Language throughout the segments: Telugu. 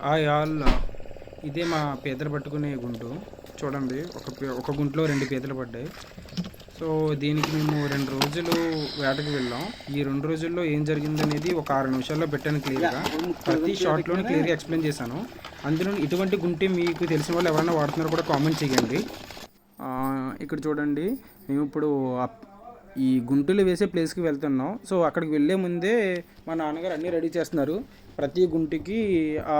ఆల్ ఇదే మా పీతలు పట్టుకునే గుంటు. చూడండి, ఒక గుంట్లో 2 పీతలు పడ్డాయి. సో దీనికి మేము 2 రోజులు వేటకి వెళ్ళాం. ఈ 2 రోజుల్లో ఏం జరిగిందనేది ఒక 6 నిమిషాల్లో పెట్టాను క్లియర్గా. ప్రతి షార్ట్లోనే క్లియర్గా ఎక్స్ప్లెయిన్ చేశాను. అందులో ఇటువంటి గుంటే మీకు తెలిసిన వాళ్ళు ఎవరైనా వాడుతున్నారో కూడా కామెంట్ చేయండి. ఇక్కడ చూడండి, మేము ఇప్పుడు ఈ గుంటులు వేసే ప్లేస్కి వెళ్తున్నాం. సో అక్కడికి వెళ్ళే ముందే మా నాన్నగారు అన్నీ రెడీ చేస్తున్నారు. ప్రతి గుంటికి ఆ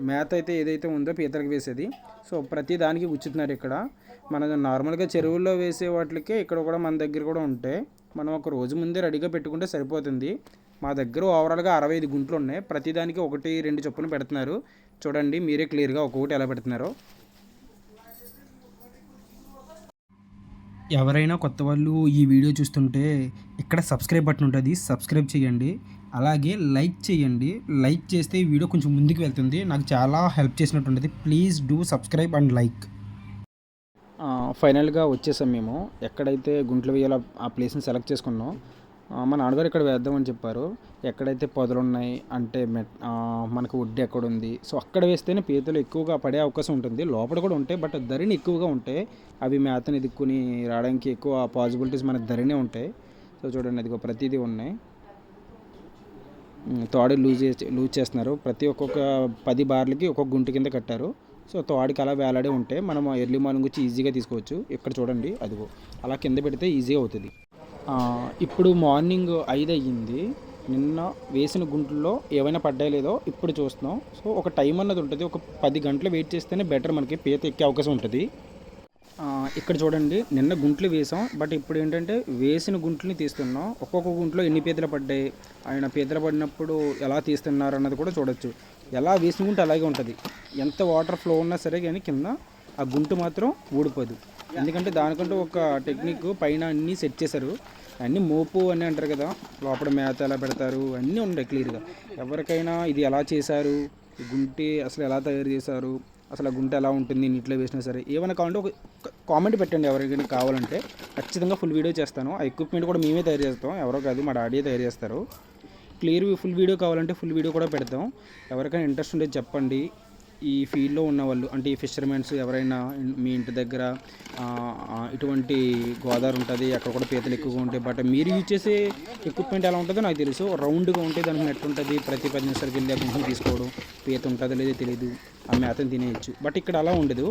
మేత అయితే ఏదైతే ఉందో పీతలకు వేసేది, సో ప్రతి దానికి గుచ్చుతున్నారు. ఇక్కడ మన నార్మల్గా చెరువుల్లో వేసే వాటికే ఇక్కడ కూడా మన దగ్గర కూడా ఉంటాయి. మనం ఒక రోజు ముందే రెడీగా పెట్టుకుంటే సరిపోతుంది. మా దగ్గర ఓవరాల్గా 65 గుంట్లు ఉన్నాయి. ప్రతిదానికి 1-2 చొప్పున పెడుతున్నారు. చూడండి మీరే క్లియర్గా ఒక్కొక్కటి ఎలా పెడుతున్నారో. ఎవరైనా కొత్త వాళ్ళు ఈ వీడియో చూస్తుంటే ఇక్కడ సబ్స్క్రైబ్ బటన్ ఉంటుంది, సబ్స్క్రైబ్ చేయండి. అలాగే లైక్ చేయండి. లైక్ చేస్తే ఈ వీడియో కొంచెం ముందుకు వెళ్తుంది, నాకు చాలా హెల్ప్ చేసినట్టు ఉంటుంది. Please do subscribe and like. ఫైనల్గా వచ్చేసాం మేము. ఎక్కడైతే గుంట్లు వేయాలో ఆ ప్లేస్ని సెలెక్ట్ చేసుకున్నాం. మా నాన్నగారు ఇక్కడ వేద్దామని చెప్పారు. ఎక్కడైతే పొదలు ఉన్నాయి అంటే మనకు ఒడ్డు ఎక్కడ ఉంది, సో అక్కడ వేస్తేనే పీతలు ఎక్కువగా పడే అవకాశం ఉంటుంది. లోపల కూడా ఉంటాయి, బట్ ధరణి ఎక్కువగా ఉంటాయి. అవి మేతని దిక్కుని రావడానికి ఎక్కువ పాసిబిలిటీస్ మనకు ధరణే ఉంటాయి. సో చూడండి, అదిగో ప్రతిదీ ఉన్నాయి. తోడు లూజ్ చేస్తున్నారు. ఒక్కొక్క 10 బార్లకి ఒక్కొక్క గుంటు కింద కట్టారు. సో తోడికి అలా వేలాడే ఉంటే మనం ఎర్లీ మార్నింగ్ వచ్చి ఈజీగా తీసుకోవచ్చు. ఇక్కడ చూడండి, అదిగో అలా కింద పెడితే ఈజీగా అవుతుంది. ఇప్పుడు మార్నింగ్ 5 అయ్యింది. నిన్న వేసిన గుంటల్లో ఏమైనా పడ్డాయో లేదో ఇప్పుడు చూస్తున్నాం. సో ఒక టైం అన్నది ఉంటుంది. ఒక 10 గంటలు వెయిట్ చేస్తేనే బెటర్, మనకి పీత ఎక్కే అవకాశం ఉంటుంది. ఇక్కడ చూడండి, నిన్న గుంట్లు వేసాం, బట్ ఇప్పుడు ఏంటంటే వేసిన గుంట్లని తీస్తున్నాం. ఒక్కొక్క గుంట్లో ఎన్ని పీతలు పడ్డాయి, ఆయన పీతలు పడినప్పుడు ఎలా తీస్తున్నారు అన్నది కూడా చూడొచ్చు. ఎలా వేసిన గుంట అలాగే ఉంటుంది. ఎంత వాటర్ ఫ్లో ఉన్నా సరే కానీ కింద ఆ గుంటు మాత్రం ఊడిపోదు. ఎందుకంటే దానికంటూ ఒక టెక్నిక్ పైన అన్నీ సెట్ చేశారు. అన్నీ మోపు అని అంటారు కదా, లోపల మేత ఎలా పెడతారు అన్నీ ఉన్నాయి క్లియర్గా. ఎవరికైనా ఇది ఎలా చేశారు, గుంటి అసలు ఎలా తయారు చేశారు, అసలు ఆ గుంట ఎలా ఉంటుంది నీటిలో వేసినా సరే, ఏమైనా కావాలంటే ఒక కామెంట్ పెట్టండి. ఎవరికైనా కావాలంటే ఖచ్చితంగా ఫుల్ వీడియో చేస్తాను. ఆ ఎక్విప్మెంట్ కూడా మేమే తయారు చేస్తాం, ఎవరో కాదు, మా డాడీ తయారు చేస్తారు. క్లియర్ ఫుల్ వీడియో కావాలంటే ఫుల్ వీడియో కూడా పెడతాం. ఎవరికైనా ఇంట్రెస్ట్ ఉంటే చెప్పండి. ఈ ఫీల్డ్లో ఉన్న వాళ్ళు అంటే ఈ ఫిషర్మెన్స్ ఎవరైనా మీ ఇంటి దగ్గర ఇటువంటి గోదావరి ఉంటుంది, అక్కడ కూడా పీతలు ఎక్కువగా ఉంటాయి. బట్ మీరు యూజ్ చేసే ఎక్విప్మెంట్ ఎలా ఉంటుందో నాకు తెలుసు. రౌండ్గా ఉంటే దానికి నెట్ ఉంటుంది. ప్రతి 10 నిమిషాలకి వెళ్ళి ఆ గుంటను తీసుకోవడం, పీత ఉంటుందో లేదో తెలియదు, ఆ మేతను తినేయచ్చు. బట్ ఇక్కడ అలా ఉండదు.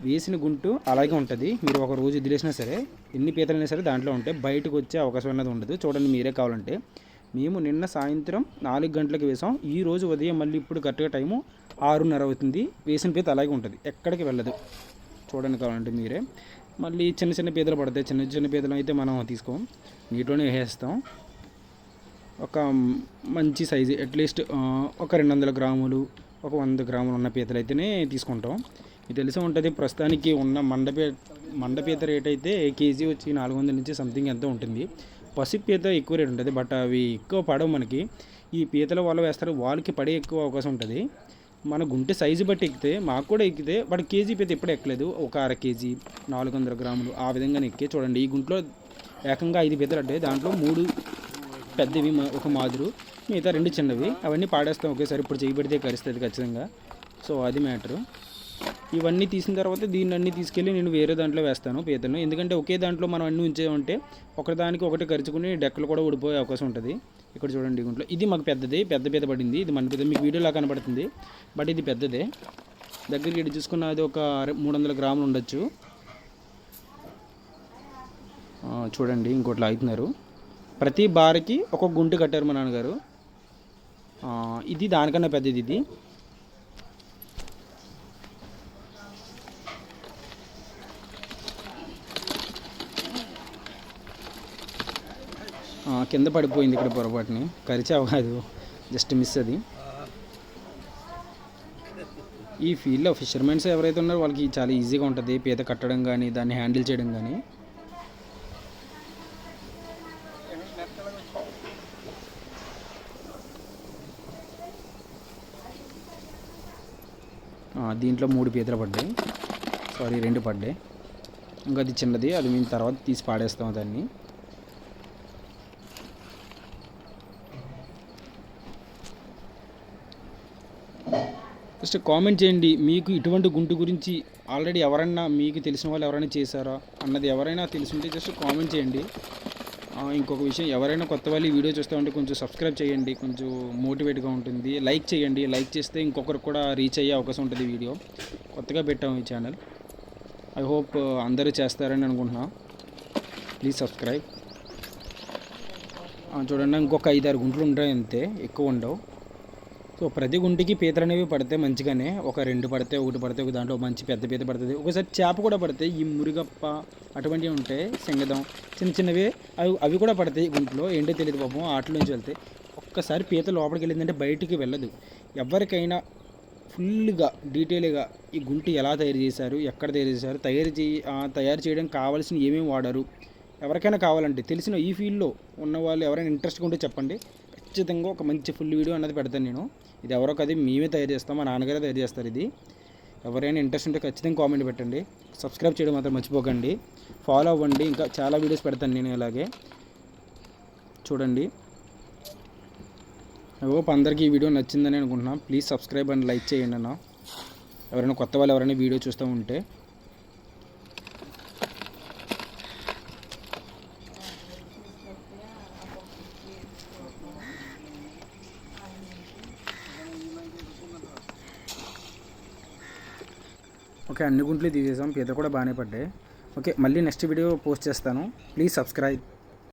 వేసిన గుంటు అలాగే ఉంటుంది. మీరు ఒక రోజు వదిలేసినా సరే, ఎన్ని పీతలైనా సరే దాంట్లో ఉంటే బయటకు వచ్చే అవకాశం అనేది ఉండదు. చూడండి మీరే కావాలంటే. మేము నిన్న సాయంత్రం 4 గంటలకు వేసాం. ఈరోజు ఉదయం మళ్ళీ ఇప్పుడు కరెక్ట్గా టైము 6:30 అవుతుంది. వేసిన పీత అలాగే ఉంటుంది, ఎక్కడికి వెళ్ళదు. చూడండి కావాలంటే మీరే. మళ్ళీ చిన్న చిన్న పీతలు పడతాయి. చిన్న చిన్న పీతలు అయితే మనం తీసుకోం, నీటిలోనే వేసేస్తాం. ఒక మంచి సైజు అట్లీస్ట్ ఒక 200 గ్రాములు, ఒక 100 గ్రాములు ఉన్న పీతలు అయితేనే తీసుకుంటాం. మీకు తెలిసే ఉంటుంది, ప్రస్తుతానికి ఉన్న మండపీత రేట్ అయితే కేజీ వచ్చి 400 నుంచి సంథింగ్ ఎంతో ఉంటుంది. పసుపు పీత ఎక్కువ రేట్ ఉంటుంది, బట్ అవి ఎక్కువ పడవు మనకి. ఈ పీతల వల్ల వేస్తారు, వాళ్ళకి పడే ఎక్కువ అవకాశం ఉంటుంది. మన గుంటె సైజు బట్టి ఎక్కితే మాకు కూడా ఎక్కితే, బట్ కేజీ పీత ఎప్పుడు ఎక్కలేదు. ఒక 1/2 కేజీ 400 గ్రాములు ఆ విధంగా ఎక్కే. చూడండి, ఈ గుంట్లో ఏకంగా 5 పీతలు అంటే దాంట్లో 3 పెద్దవి, ఒక మాదురు, మిగతా 2 చిన్నవి. అవన్నీ పాడేస్తాం ఒకేసారి. ఇప్పుడు చేయబడితే కరుస్తుంది ఖచ్చితంగా. సో అది మ్యాటరు. ఇవన్నీ తీసిన తర్వాత దీన్ని అన్నీ తీసుకెళ్ళి నేను వేరే దాంట్లో వేస్తాను పీతను. ఎందుకంటే ఒకే దాంట్లో మనం అన్నీ ఉంచేమంటే ఒకదానికి ఒకటి కరుచుకుని డెక్కలు కూడా ఊడిపోయే అవకాశం ఉంటుంది. ఇక్కడ చూడండి, గుంట్లో ఇది మాకు పెద్ద పీత పడింది. ఇది మన పీత మీకు వీడియోలా కనబడుతుంది, బట్ ఇది పెద్దదే. దగ్గరికి ఇటు చూసుకున్న అది ఒక 300 గ్రాములు ఉండొచ్చు. చూడండి, ఇంకోటి లాగుతున్నారు. ప్రతి బార్కి ఒక గుంటు కట్టారు మా నాన్నగారు. ఇది దానికన్నా పెద్దది. ఇది కింద పడిపోయింది ఇక్కడ పొరపాటుని, కరిచావు కాదు, జస్ట్ మిస్ అది. ఈ ఫీల్డ్లో ఫిషర్మెన్స్ ఎవరైతే ఉన్నారో వాళ్ళకి చాలా ఈజీగా ఉంటుంది పీత కట్టడం కానీ, దాన్ని హ్యాండిల్ చేయడం కానీ. దీంట్లో 3 పీతలు పడ్డాయి, సారీ 2 పడ్డాయి. ఇంకా అది చిన్నది, అది మేము తర్వాత తీసి పాడేస్తాం దాన్ని. జస్ట్ కామెంట్ చేయండి, మీకు ఇటువంటి గుంటు గురించి ఆల్రెడీ ఎవరైనా మీకు తెలిసిన వాళ్ళు ఎవరైనా చేశారా అన్నది ఎవరైనా తెలుసుంటే జస్ట్ కామెంట్ చేయండి. ఇంకొక విషయం, ఎవరైనా కొత్త వాళ్ళు ఈ వీడియో చూస్తూ ఉంటే కొంచెం సబ్స్క్రైబ్ చేయండి, కొంచెం మోటివేట్గా ఉంటుంది. లైక్ చేయండి, లైక్ చేస్తే ఇంకొకరికి కూడా రీచ్ అయ్యే అవకాశం ఉంటుంది. వీడియో కొత్తగా పెట్టాము ఈ ఛానల్. ఐ హోప్ అందరూ చేస్తారని అనుకుంటున్నా. Please subscribe. చూడండి, ఇంకొక 5-6 గుంటలు ఉంటాయి అంతే, ఎక్కువ ఉండవు. సో ప్రతి గుంటికి పీతలు అనేవి పడితే మంచిగానే, ఒక 2 పడితే, 1 పడితే, ఒక దాంట్లో మంచి పెద్ద పీత పడుతుంది. ఒకసారి చేప కూడా పడతాయి, ఈ మురిగప్ప అటువంటివి ఉంటాయి, సింగదం చిన్న చిన్నవి, అవి కూడా పడతాయి గుంట్లో. ఏంటో తెలియదు పాపం, ఆటలోంచి వెళ్తాయి. ఒక్కసారి పీత లోపలికి వెళ్ళిందంటే బయటికి వెళ్ళదు. ఎవరికైనా ఫుల్గా డీటెయిల్గా ఈ గుంటు ఎలా తయారు చేశారు, ఎక్కడ తయారు చేశారు, తయారు చేయడానికి కావాల్సిన ఏమేమి వాడారు, ఎవరికైనా కావాలంటే తెలిసిన ఈ ఫీల్డ్లో ఉన్న వాళ్ళు ఎవరైనా ఇంట్రెస్ట్గా ఉంటే చెప్పండి. ఖచ్చితంగా ఒక మంచి ఫుల్ వీడియో అన్నది పెడతాను నేను. ఇది ఎవరో కది మేమే తయారు చేస్తాం, మా నాన్నగారే తయారు చేస్తారు ఇది. ఎవరైనా ఇంట్రెస్ట్ ఉంటే ఖచ్చితంగా కామెంట్ పెట్టండి. సబ్స్క్రైబ్ చేయడం మాత్రం మర్చిపోకండి. ఫాలో అవ్వండి, ఇంకా చాలా వీడియోస్ పెడతాను నేను ఇలాగే. చూడండి, ఐ హోప్ అందరికీ ఈ వీడియో నచ్చిందని అనుకుంటున్నాను. ప్లీజ్ సబ్స్క్రైబ్ అండ్ లైక్ చేయండి అన్న, ఎవరైనా కొత్త వాళ్ళు ఎవరైనా వీడియో చూస్తూ ఉంటే. ఓకే, అన్ని గుంట్లు తీసేసాం, పీత కూడా బాగానే పడ్డాయి. ఓకే, మళ్ళీ నెక్స్ట్ వీడియో పోస్ట్ చేస్తాను. Please subscribe.